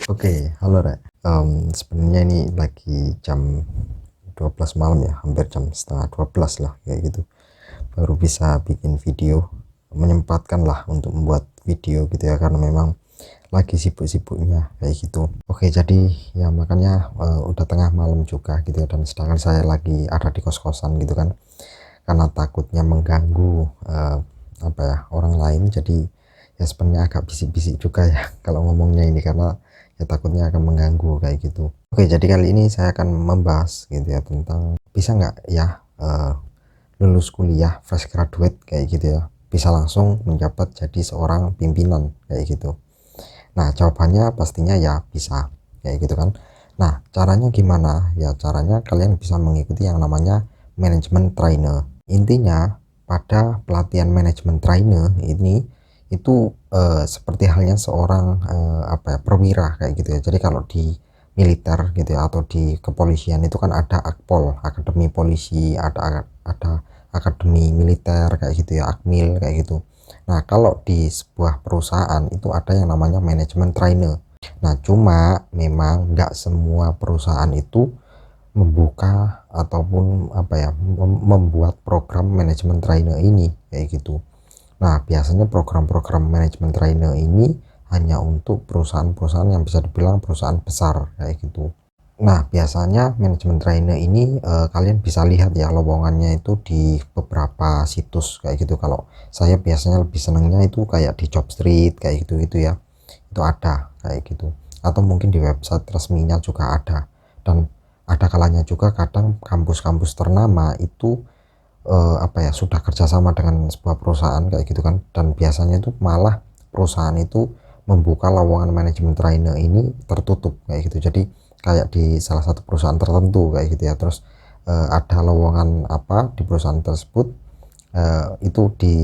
Oke, halo Rek. Sebenarnya ini lagi jam 12 malam ya, hampir jam setengah 12 lah kayak gitu. Baru bisa bikin video, menyempatkan lah untuk membuat video gitu ya, karena memang lagi sibuk-sibuknya kayak gitu. Oke, jadi ya makanya udah tengah malam juga gitu ya, dan sedangkan saya lagi ada di kos-kosan gitu kan, karena takutnya mengganggu apa ya orang lain. Jadi ya sebenarnya agak bisik-bisik juga ya kalau ngomongnya ini, karena ya takutnya akan mengganggu kayak gitu. Oke, jadi kali ini saya akan membahas gitu ya tentang bisa nggak ya lulus kuliah fresh graduate kayak gitu ya bisa langsung menjabat jadi seorang pimpinan kayak gitu. Nah, jawabannya pastinya ya bisa kayak gitu kan. Nah, caranya gimana? Ya caranya kalian bisa mengikuti yang namanya manajemen trainer. Intinya pada pelatihan manajemen trainer ini itu seperti halnya seorang apa ya, perwira kayak gitu ya. Jadi kalau di militer gitu ya, atau di kepolisian itu kan ada akpol, akademi polisi, ada akademi militer kayak gitu ya, akmil kayak gitu. Nah, kalau di sebuah perusahaan itu ada yang namanya manajemen trainer. Nah, cuma memang nggak semua perusahaan itu membuka ataupun apa ya, membuat program manajemen trainer ini kayak gitu. Nah, biasanya program-program manajemen trainer ini hanya untuk perusahaan-perusahaan yang bisa dibilang perusahaan besar kayak gitu. Nah, biasanya manajemen trainer ini kalian bisa lihat ya lowongannya itu di beberapa situs kayak gitu. Kalau saya biasanya lebih senengnya itu kayak di Jobstreet kayak gitu gitu ya. Itu ada kayak gitu. Atau mungkin di website resminya juga ada. Dan ada kalanya juga kadang kampus-kampus ternama itu apa ya, sudah kerjasama dengan sebuah perusahaan kayak gitu kan, dan biasanya itu malah perusahaan itu membuka lowongan manajemen trainer ini tertutup kayak gitu. Jadi kayak di salah satu perusahaan tertentu kayak gitu ya, terus ada lowongan apa di perusahaan tersebut, itu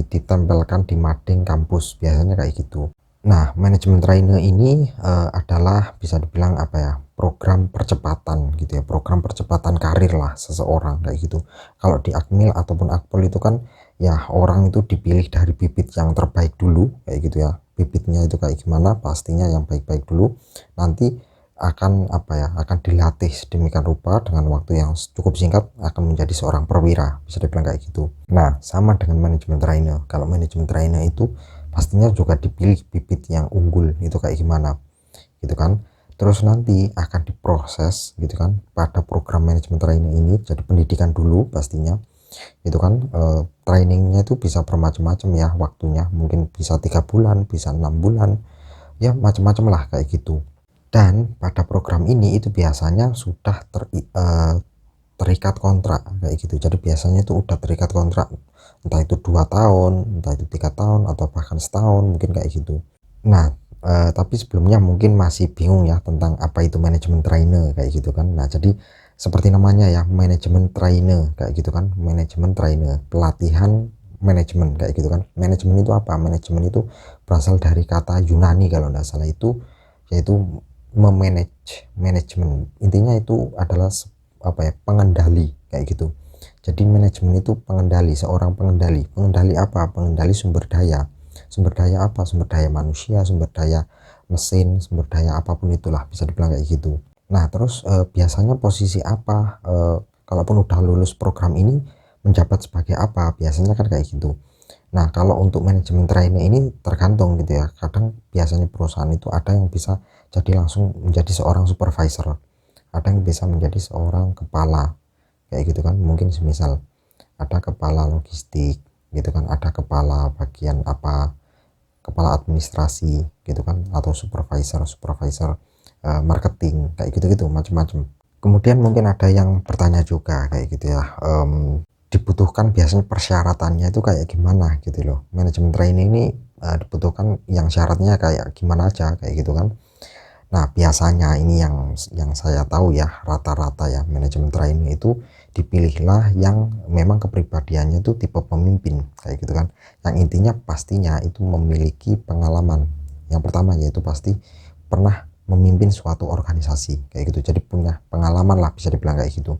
ditempelkan di mading kampus biasanya kayak gitu. Nah, manajemen trainer ini adalah bisa dibilang apa ya, program percepatan gitu ya, program percepatan karir lah seseorang kayak gitu. Kalau di Akmil ataupun Akpol itu kan ya orang itu dipilih dari bibit yang terbaik dulu kayak gitu ya. Bibitnya itu kayak gimana, pastinya yang baik-baik dulu. Nanti akan apa ya, akan dilatih sedemikian rupa dengan waktu yang cukup singkat akan menjadi seorang perwira, bisa dibilang kayak gitu. Nah, sama dengan manajemen trainer. Kalau manajemen trainer itu pastinya juga dipilih bibit yang unggul itu kayak gimana gitu kan. Terus nanti akan diproses gitu kan pada program manajemen training ini, jadi pendidikan dulu pastinya itu kan. Trainingnya itu bisa bermacam-macam ya waktunya, mungkin bisa 3 bulan, bisa 6 bulan, ya macam-macam lah kayak gitu. Dan pada program ini itu biasanya sudah terikat kontrak kayak gitu. Jadi biasanya itu udah terikat kontrak, entah itu 2 tahun, entah itu 3 tahun, atau bahkan setahun mungkin kayak gitu. Nah, tapi sebelumnya mungkin masih bingung ya tentang apa itu manajemen trainer kayak gitu kan. Nah, jadi seperti namanya ya, manajemen trainer kayak gitu kan. Manajemen trainer, pelatihan manajemen kayak gitu kan. Manajemen itu apa? Manajemen itu berasal dari kata Yunani kalau tidak salah, itu yaitu memanage, manajemen. Intinya itu adalah apa ya, pengendali kayak gitu. Jadi manajemen itu pengendali, seorang pengendali. Pengendali apa? Pengendali sumber daya. Sumber daya apa? Sumber daya manusia, sumber daya mesin, sumber daya apapun itulah, bisa dibilang kayak gitu. Nah, terus biasanya posisi apa, kalaupun udah lulus program ini menjabat sebagai apa? Biasanya kan kayak gitu. Nah, kalau untuk manajemen trainee ini tergantung gitu ya. Kadang biasanya perusahaan itu ada yang bisa jadi langsung menjadi seorang supervisor, ada yang bisa menjadi seorang kepala kayak gitu kan. Mungkin semisal ada kepala logistik gitu kan, ada kepala bagian apa, kepala administrasi gitu kan, atau supervisor supervisor marketing kayak gitu-gitu, macam-macam. Kemudian mungkin ada yang bertanya juga kayak gitu ya, dibutuhkan biasanya persyaratannya itu kayak gimana gitu loh. Manajemen training ini dibutuhkan yang syaratnya kayak gimana aja kayak gitu kan. Nah, biasanya ini yang saya tahu ya, rata-rata ya manajemen training itu dipilihlah yang memang kepribadiannya itu tipe pemimpin kayak gitu kan. Yang intinya pastinya itu memiliki pengalaman. Yang pertama yaitu pasti pernah memimpin suatu organisasi kayak gitu. Jadi punya pengalaman lah, bisa dibilang kayak gitu.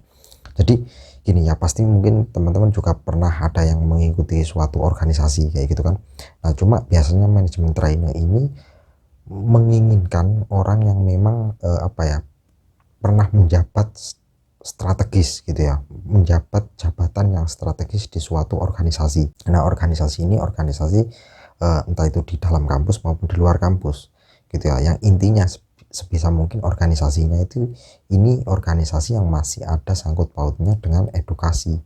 Jadi gini ya, pasti mungkin teman-teman juga pernah ada yang mengikuti suatu organisasi kayak gitu kan. Nah, cuma biasanya manajemen trainer ini menginginkan orang yang memang apa ya, pernah menjabat strategis gitu ya, menjabat jabatan yang strategis di suatu organisasi. Nah, organisasi ini organisasi entah itu di dalam kampus maupun di luar kampus gitu ya, yang intinya sebisa mungkin organisasinya itu ini organisasi yang masih ada sangkut pautnya dengan edukasi.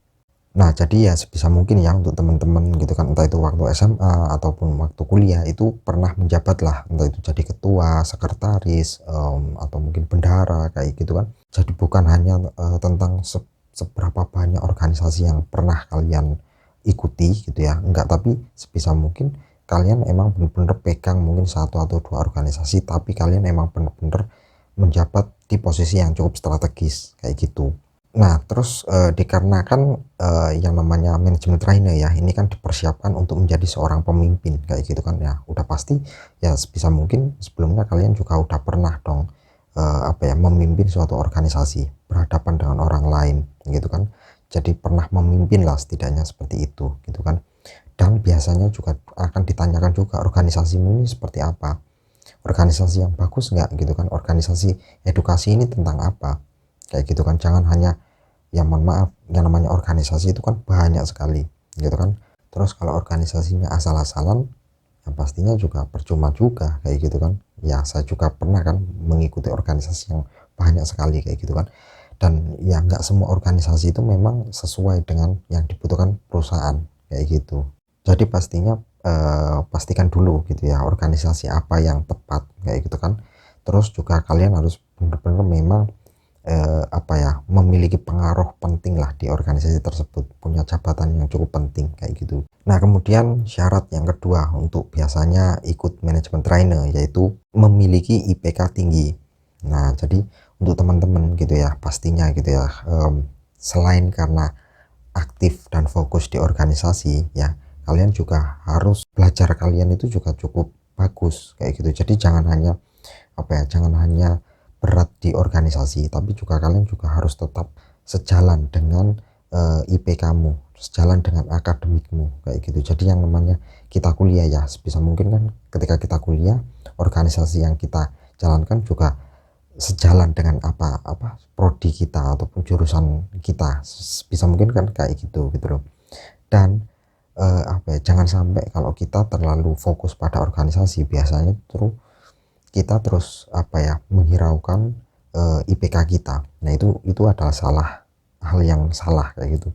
Nah, jadi ya sebisa mungkin ya untuk teman-teman gitu kan, entah itu waktu SMA ataupun waktu kuliah itu pernah menjabat lah, entah itu jadi ketua, sekretaris, atau mungkin bendahara kayak gitu kan. Jadi bukan hanya tentang seberapa banyak organisasi yang pernah kalian ikuti gitu ya, enggak, tapi sebisa mungkin kalian emang bener-bener pegang mungkin satu atau dua organisasi, tapi kalian emang bener-bener menjabat di posisi yang cukup strategis kayak gitu. Nah, terus dikarenakan yang namanya manajemen trainer ya, ini kan dipersiapkan untuk menjadi seorang pemimpin kayak gitu kan ya. Udah pasti ya sebisa mungkin sebelumnya kalian juga udah pernah dong apa ya, memimpin suatu organisasi, berhadapan dengan orang lain gitu kan. Jadi pernah memimpin lah setidaknya seperti itu gitu kan. Dan biasanya juga akan ditanyakan juga organisasimu ini seperti apa. Organisasi yang bagus nggak gitu kan. Organisasi edukasi ini tentang apa? Kayak gitu kan. Jangan hanya, ya mohon maaf, yang namanya organisasi itu kan banyak sekali gitu kan. Terus kalau organisasinya asal-asalan ya pastinya juga percuma juga kayak gitu kan. Ya saya juga pernah kan mengikuti organisasi yang banyak sekali kayak gitu kan, dan ya nggak semua organisasi itu memang sesuai dengan yang dibutuhkan perusahaan kayak gitu. Jadi pastinya pastikan dulu gitu ya organisasi apa yang tepat kayak gitu kan. Terus juga kalian harus benar-benar memang apa ya, memiliki pengaruh penting lah di organisasi tersebut, punya jabatan yang cukup penting kayak gitu. Nah, kemudian syarat yang kedua untuk biasanya ikut manajemen trainer yaitu memiliki IPK tinggi. Nah, jadi untuk teman-teman gitu ya, pastinya gitu ya, selain karena aktif dan fokus di organisasi ya, kalian juga harus belajar, kalian itu juga cukup bagus kayak gitu. Jadi jangan hanya apa ya, jangan hanya berat di organisasi, tapi juga kalian juga harus tetap sejalan dengan IP kamu, sejalan dengan akademikmu kayak gitu. Jadi yang namanya kita kuliah ya, sebisa mungkin kan ketika kita kuliah, organisasi yang kita jalankan juga sejalan dengan apa prodi kita ataupun jurusan kita, sebisa mungkin kan kayak gitu gitu loh. Dan apa ya, jangan sampai kalau kita terlalu fokus pada organisasi, biasanya terus kita terus apa ya, menghiraukan IPK kita. Nah, itu adalah hal yang salah kayak gitu.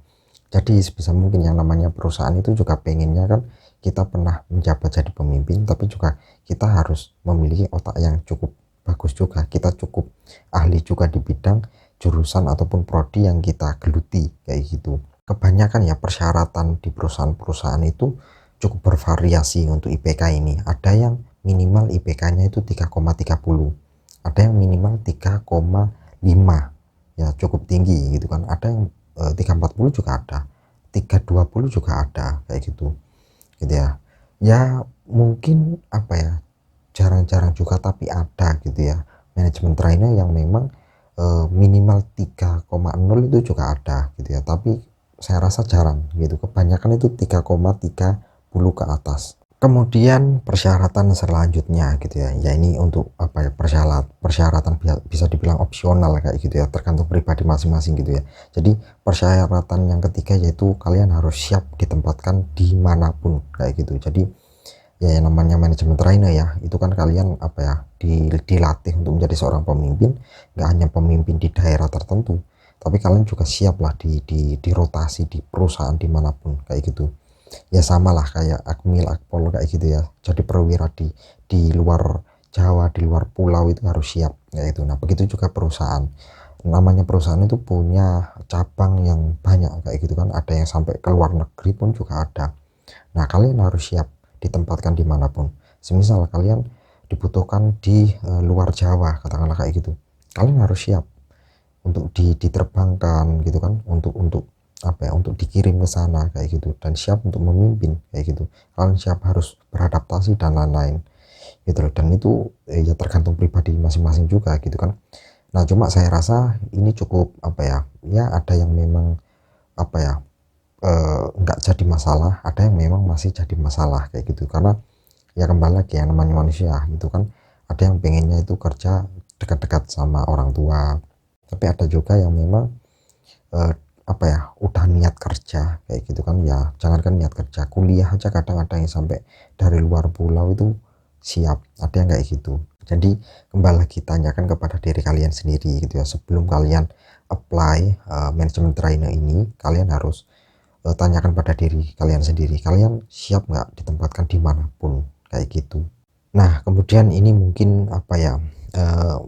Jadi sebisa mungkin yang namanya perusahaan itu juga pengennya kan kita pernah menjabat jadi pemimpin, tapi juga kita harus memiliki otak yang cukup bagus juga, kita cukup ahli juga di bidang jurusan ataupun prodi yang kita geluti kayak gitu. Kebanyakan ya persyaratan di perusahaan-perusahaan itu cukup bervariasi untuk IPK ini. Ada yang minimal IPK-nya itu 3,30, ada yang minimal 3,5, ya cukup tinggi gitu kan. Ada yang 3,40 juga ada, 3,20 juga ada kayak gitu gitu ya. Ya mungkin apa ya, jarang-jarang juga tapi ada gitu ya, manajemen trainer yang memang minimal 3,0 itu juga ada gitu ya, tapi saya rasa jarang gitu, kebanyakan itu 3,30 ke atas. Kemudian persyaratan selanjutnya gitu ya, ya ini untuk apa ya, persyaratan bisa dibilang opsional kayak gitu ya, tergantung pribadi masing-masing gitu ya. Jadi persyaratan yang ketiga yaitu kalian harus siap ditempatkan dimanapun kayak gitu. Jadi ya yang namanya manajemen trainer ya, itu kan kalian apa ya, dilatih untuk menjadi seorang pemimpin, nggak hanya pemimpin di daerah tertentu, tapi kalian juga siap lah di rotasi di perusahaan dimanapun kayak gitu. Ya sama lah kayak Akmil, Akpol kayak gitu ya, jadi perwira di luar Jawa, di luar pulau itu harus siap kayak gitu. Nah, begitu juga perusahaan, namanya perusahaan itu punya cabang yang banyak kayak gitu kan, ada yang sampai ke luar negeri pun juga ada. Nah, kalian harus siap ditempatkan dimanapun. Semisal kalian dibutuhkan di luar Jawa, katakanlah kayak gitu. Kalian harus siap untuk diterbangkan gitu kan, untuk apa ya, untuk dikirim ke sana kayak gitu, dan siap untuk memimpin kayak gitu. Kalian siap harus beradaptasi dan lain-lain gitu loh. Dan itu ya tergantung pribadi masing-masing juga gitu kan. Nah, cuma saya rasa ini cukup apa ya, ya ada yang memang apa ya, nggak jadi masalah, ada yang memang masih jadi masalah kayak gitu. Karena ya kembali lagi, yang namanya manusia itu kan ada yang pengennya itu kerja dekat-dekat sama orang tua, tapi ada juga yang memang eh, apa ya, udah niat kerja kayak gitu kan. Ya jangankan niat kerja, kuliah aja kadang ada yang sampai dari luar pulau itu siap, ada yang kayak gitu. Jadi kembali lagi tanyakan kepada diri kalian sendiri gitu ya, sebelum kalian apply manajemen trainer ini, kalian harus tanyakan pada diri kalian sendiri, kalian siap nggak ditempatkan dimanapun kayak gitu. Nah kemudian ini mungkin apa ya, eh,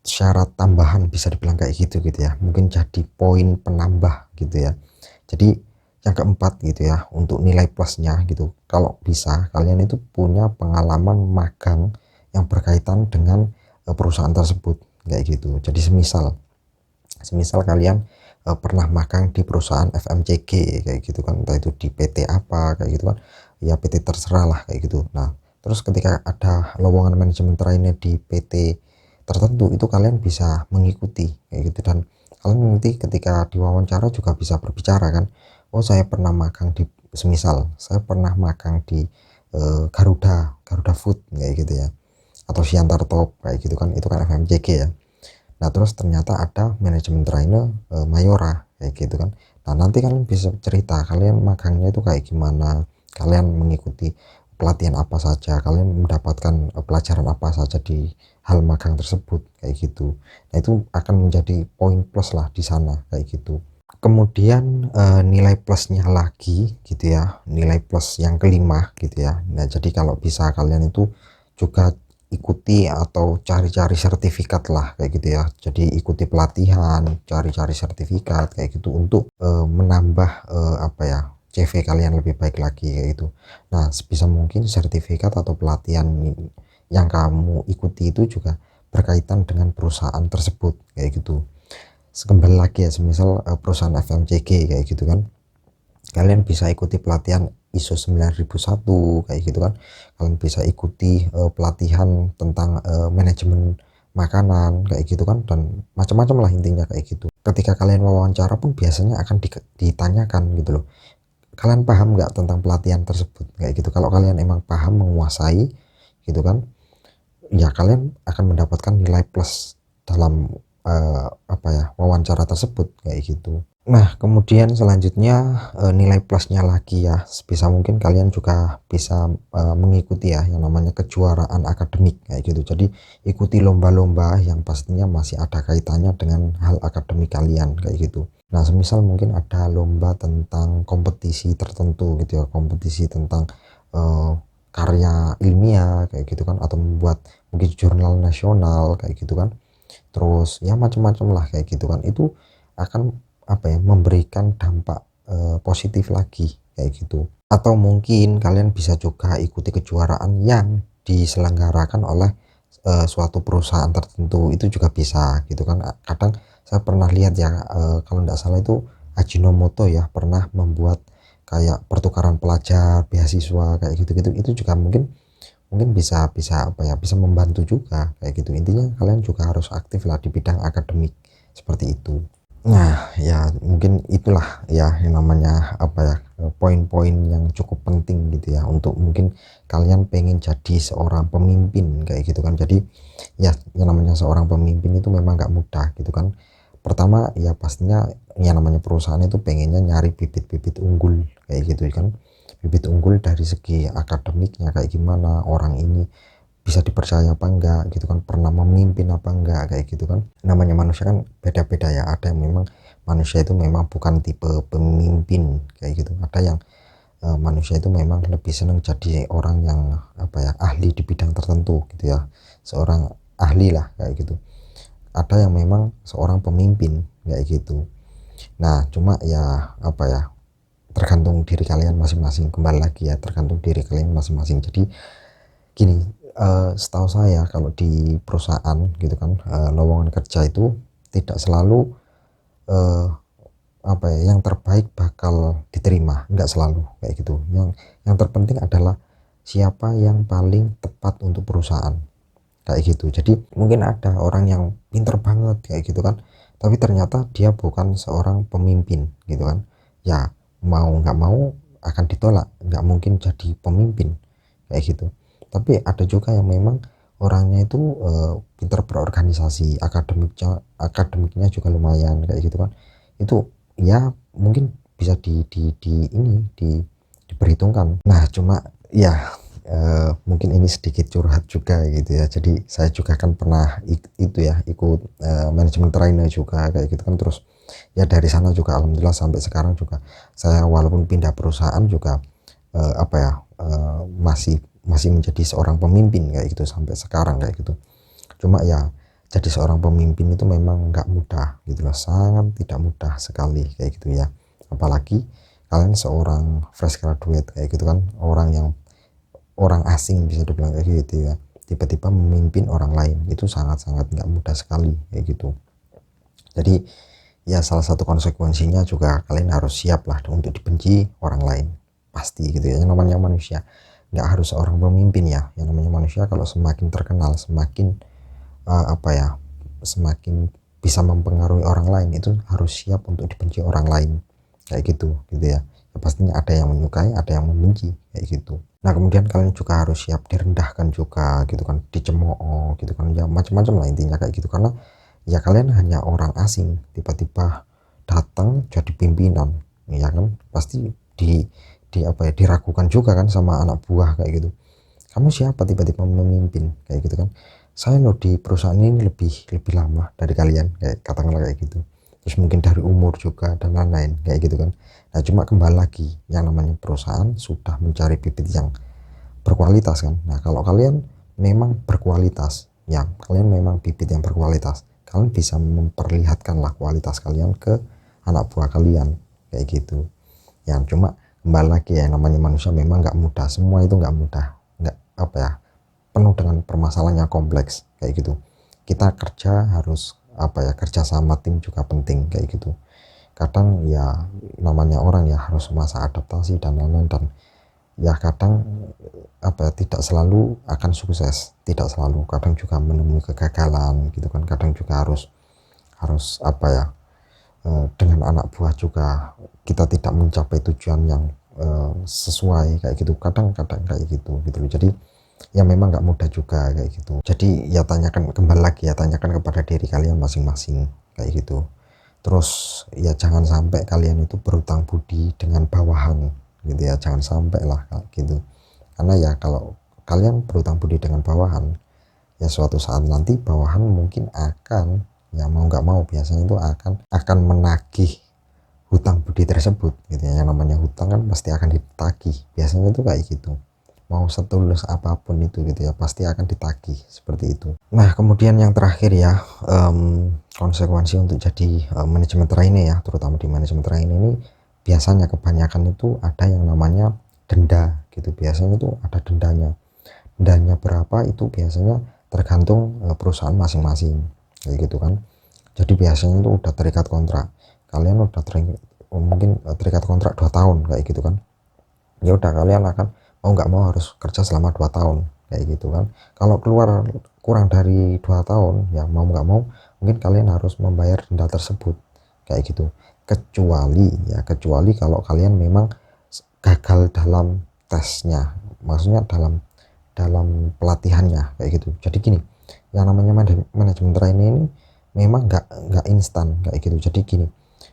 syarat tambahan bisa dibilang kayak gitu ya, mungkin jadi poin penambah gitu ya. Jadi yang keempat gitu ya, untuk nilai plusnya gitu, kalau bisa kalian itu punya pengalaman magang yang berkaitan dengan perusahaan tersebut kayak gitu. Jadi semisal semisal kalian pernah magang di perusahaan FMCG kayak gitu kan, entah itu di PT apa kayak gitu kan, ya PT terserah lah kayak gitu. Nah terus ketika ada lowongan manajemen trainee di PT tertentu, itu kalian bisa mengikuti kayak gitu, dan kalian nanti ketika diwawancara juga bisa berbicara kan, oh saya pernah magang di, semisal saya pernah magang di Garuda Garuda Food kayak gitu ya, atau Siantar Top kayak gitu kan, itu kan FMCG ya. Nah terus ternyata ada manajemen trainer Mayora kayak gitu kan. Nah nanti kalian bisa cerita kalian magangnya itu kayak gimana, kalian mengikuti pelatihan apa saja, kalian mendapatkan pelajaran apa saja di hal magang tersebut kayak gitu. Nah itu akan menjadi poin plus lah di sana kayak gitu. Kemudian nilai plusnya lagi gitu ya, nilai plus yang kelima gitu ya. Nah jadi kalau bisa kalian itu juga ikuti atau cari-cari sertifikat lah kayak gitu ya. Jadi ikuti pelatihan, cari-cari sertifikat kayak gitu untuk menambah apa ya, CV kalian lebih baik lagi kayak gitu. Nah sebisa mungkin sertifikat atau pelatihan yang kamu ikuti itu juga berkaitan dengan perusahaan tersebut kayak gitu. Kembali lagi ya, semisal perusahaan FMCG kayak gitu kan, kalian bisa ikuti pelatihan ISO 9001 kayak gitu kan, kalian bisa ikuti pelatihan tentang manajemen makanan kayak gitu kan, dan macam-macam lah intinya kayak gitu. Ketika kalian wawancara pun biasanya akan ditanyakan gitu loh, kalian paham nggak tentang pelatihan tersebut kayak gitu. Kalau kalian emang paham, menguasai gitu kan, ya kalian akan mendapatkan nilai plus dalam apa ya, wawancara tersebut kayak gitu. Nah kemudian selanjutnya nilai plusnya lagi ya, sebisa mungkin kalian juga bisa mengikuti ya yang namanya kejuaraan akademik kayak gitu. Jadi ikuti lomba-lomba yang pastinya masih ada kaitannya dengan hal akademik kalian kayak gitu. Nah semisal mungkin ada lomba tentang kompetisi tertentu gitu ya, kompetisi tentang eh, karya ilmiah kayak gitu kan, atau membuat mungkin jurnal nasional kayak gitu kan, terus ya macam-macam lah kayak gitu kan, itu akan apa ya, memberikan dampak positif lagi kayak gitu. Atau mungkin kalian bisa juga ikuti kejuaraan yang diselenggarakan oleh suatu perusahaan tertentu, itu juga bisa gitu kan. Kadang saya pernah lihat ya, kalau tidak salah itu Ajinomoto ya, pernah membuat kayak pertukaran pelajar beasiswa kayak gitu-gitu, itu juga mungkin mungkin bisa bisa apa ya, bisa membantu juga kayak gitu. Intinya kalian juga harus aktif lah di bidang akademik seperti itu. Nah ya mungkin itulah ya yang namanya apa ya, poin-poin yang cukup penting gitu ya, untuk mungkin kalian pengen jadi seorang pemimpin kayak gitu kan. Jadi ya yang namanya seorang pemimpin itu memang gak mudah gitu kan. Pertama ya pastinya yang namanya perusahaan itu pengennya nyari bibit-bibit unggul kayak gitu kan, bibit unggul dari segi akademiknya kayak gimana, orang ini bisa dipercaya apa enggak gitu kan, pernah memimpin apa enggak kayak gitu kan. Namanya manusia kan beda-beda ya, ada yang memang manusia itu memang bukan tipe pemimpin kayak gitu, ada yang manusia itu memang lebih senang jadi orang yang apa ya, ahli di bidang tertentu gitu ya, seorang ahli lah kayak gitu. Ada yang memang seorang pemimpin kayak gitu. Nah cuma ya apa ya, tergantung diri kalian masing-masing, kembali lagi ya, tergantung diri kalian masing-masing. Jadi gini, setahu saya kalau di perusahaan gitu kan, lowongan kerja itu tidak selalu eh, apa ya, yang terbaik bakal diterima, nggak selalu kayak gitu. Yang terpenting adalah siapa yang paling tepat untuk perusahaan kayak gitu. Jadi mungkin ada orang yang pinter banget kayak gitu kan, tapi ternyata dia bukan seorang pemimpin gitu kan, ya mau nggak mau akan ditolak, nggak mungkin jadi pemimpin kayak gitu. Tapi ada juga yang memang orangnya itu pintar berorganisasi, akademiknya juga lumayan kayak gitu kan. Itu ya mungkin bisa di ini diperhitungkan. Nah cuma ya mungkin ini sedikit curhat juga gitu ya. Jadi saya juga kan pernah itu ya ikut manajemen trainer juga kayak gitu kan. Terus ya dari sana juga alhamdulillah sampai sekarang juga saya walaupun pindah perusahaan juga apa ya masih masih menjadi seorang pemimpin kayak gitu sampai sekarang kayak gitu. Cuma ya jadi seorang pemimpin itu memang nggak mudah gitu loh, sangat tidak mudah sekali kayak gitu ya. Apalagi kalian seorang fresh graduate kayak gitu kan, orang asing bisa dibilang kayak gitu ya, tiba-tiba memimpin orang lain itu sangat-sangat nggak mudah sekali kayak gitu. Jadi ya salah satu konsekuensinya juga kalian harus siap lah untuk dibenci orang lain, pasti gitu ya. Yang namanya manusia nggak harus seorang pemimpin ya, yang namanya manusia kalau semakin terkenal semakin apa ya, semakin bisa mempengaruhi orang lain itu harus siap untuk dibenci orang lain kayak gitu gitu ya. Ya pastinya ada yang menyukai ada yang membenci kayak gitu. Nah kemudian kalian juga harus siap direndahkan juga gitu kan, dicemooh gitu kan, ya macam-macam lah intinya kayak gitu. Karena ya kalian hanya orang asing tiba-tiba datang jadi pimpinan ya kan, pasti di apa ya, diragukan juga kan sama anak buah kayak gitu. Kamu siapa tiba-tiba memimpin kayak gitu kan, saya loh di perusahaan ini lebih lebih lama dari kalian kayak katakanlah kayak gitu. Terus mungkin dari umur juga dan lain-lain kayak gitu kan. Nah cuma kembali lagi yang namanya perusahaan sudah mencari bibit yang berkualitas kan. Nah kalau kalian memang berkualitas ya, kalian memang bibit yang berkualitas, kalian bisa memperlihatkanlah kualitas kalian ke anak buah kalian kayak gitu. Yang cuma kembali lagi ya namanya manusia memang nggak mudah, semua itu nggak mudah, nggak apa ya, penuh dengan permasalahan yang kompleks kayak gitu. Kita kerja harus apa ya, kerja sama tim juga penting kayak gitu. Kadang ya namanya orang ya harus masa adaptasi dan lain-lain, dan ya kadang apa ya, tidak selalu akan sukses, tidak selalu, kadang juga menemui kegagalan gitu kan. Kadang juga harus harus apa ya, dengan anak buah juga kita tidak mencapai tujuan yang sesuai kayak gitu, kadang-kadang kayak gitu gitu loh. Jadi ya memang nggak mudah juga kayak gitu. Jadi ya tanyakan kembali lagi ya, tanyakan kepada diri kalian masing-masing kayak gitu. Terus ya jangan sampai kalian itu berutang budi dengan bawahan gitu ya, jangan sampai lah gitu. Karena ya kalau kalian berutang budi dengan bawahan, ya suatu saat nanti bawahan mungkin akan, ya mau nggak mau biasanya itu akan menagih hutang budi tersebut gitu ya. Yang namanya hutang kan pasti akan ditagih, biasanya itu kayak gitu. Mau setulus apapun itu gitu ya pasti akan ditagih seperti itu. Nah kemudian yang terakhir ya, konsekuensi untuk jadi manajemen trainee ya, terutama di manajemen trainee ini biasanya kebanyakan itu ada yang namanya denda gitu. Biasanya itu ada dendanya. Dendanya berapa itu biasanya tergantung perusahaan masing-masing kayak gitu kan. Jadi biasanya itu udah terikat kontrak, kalian udah mungkin terikat kontrak 2 tahun kayak gitu kan. Ya udah kalian akan mau nggak mau harus kerja selama 2 tahun kayak gitu kan. Kalau keluar kurang dari 2 tahun ya mau nggak mau mungkin kalian harus membayar denda tersebut kayak gitu. Kecuali kalau kalian memang gagal dalam tesnya, maksudnya dalam dalam pelatihannya kayak gitu. Jadi gini, yang namanya manajemen training ini memang nggak instan kayak gitu. Jadi gini,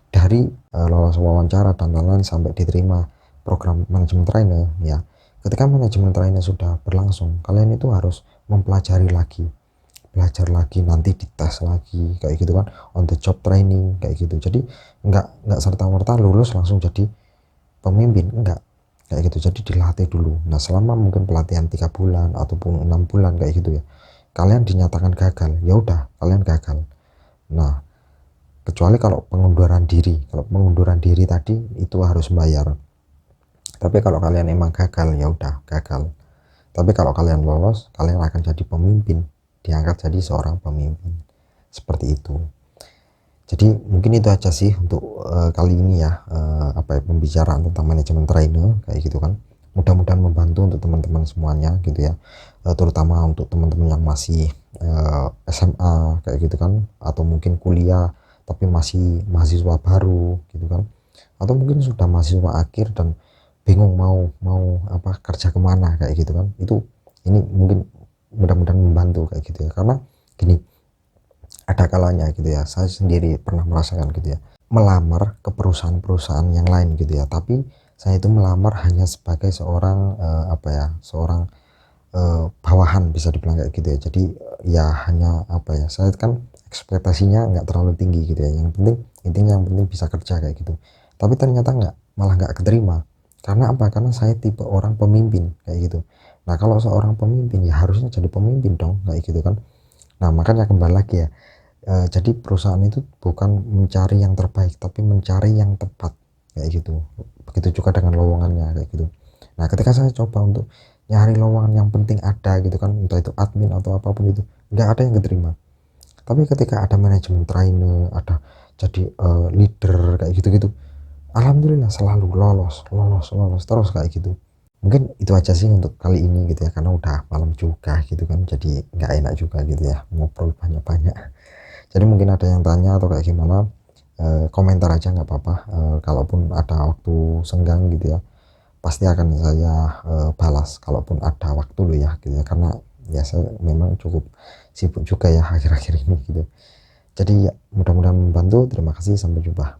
dari lolos wawancara dan lain-lain sampai diterima program manajemen trainer ya, ketika manajemen trainer sudah berlangsung kalian itu harus mempelajari lagi, belajar lagi, nanti dites lagi kayak gitu kan, on the job training kayak gitu. Jadi nggak serta merta lulus langsung jadi pemimpin, enggak kayak gitu. Jadi dilatih dulu. Nah selama mungkin pelatihan 3 bulan ataupun 6 bulan kayak gitu ya, kalian dinyatakan gagal, ya udah kalian gagal. Nah kecuali kalau pengunduran diri, kalau pengunduran diri tadi itu harus bayar. Tapi kalau kalian emang gagal ya udah gagal. Tapi kalau kalian lolos kalian akan jadi pemimpin, diangkat jadi seorang pemimpin seperti itu. Jadi mungkin itu aja sih untuk kali ini ya, apa ya, pembicaraan tentang manajemen trainer kayak gitu kan. Mudah-mudahan membantu untuk teman-teman semuanya gitu ya, terutama untuk teman-teman yang masih SMA kayak gitu kan, atau mungkin kuliah tapi masih mahasiswa baru gitu kan, atau mungkin sudah mahasiswa akhir dan bingung mau mau apa kerja kemana kayak gitu kan. Itu ini mungkin mudah-mudahan membantu kayak gitu ya. Karena gini, ada kalanya gitu ya, saya sendiri pernah merasakan gitu ya, melamar ke perusahaan-perusahaan yang lain gitu ya, tapi saya itu melamar hanya sebagai seorang apa ya, seorang bawahan bisa dibilang kayak gitu ya. Jadi ya hanya apa ya, saya kan ekspektasinya nggak terlalu tinggi gitu ya, yang penting intinya yang penting bisa kerja kayak gitu. Tapi ternyata nggak, malah nggak keterima. Karena apa? Karena saya tipe orang pemimpin kayak gitu. Nah kalau seorang pemimpin ya harusnya jadi pemimpin dong kayak gitu kan. Nah makanya kembali lagi ya, jadi perusahaan itu bukan mencari yang terbaik tapi mencari yang tepat kayak gitu. Begitu juga dengan lowongannya kayak gitu. Nah ketika saya coba untuk nyari lowongan yang penting ada gitu kan, entah itu admin atau apapun itu, nggak ada yang keterima. Tapi ketika ada manajemen trainer, ada jadi leader kayak gitu-gitu, alhamdulillah selalu lolos lolos lolos terus kayak gitu. Mungkin itu aja sih untuk kali ini gitu ya, karena udah malam juga gitu kan, jadi nggak enak juga gitu ya ngobrol banyak-banyak. Jadi mungkin ada yang tanya atau kayak gimana, komentar aja nggak apa-apa. Kalaupun ada waktu senggang gitu ya, pasti akan saya balas kalaupun ada waktu loh ya gitu ya, karena ya saya memang cukup sibuk juga ya akhir-akhir ini gitu. Jadi ya mudah-mudahan membantu. Terima kasih, sampai jumpa.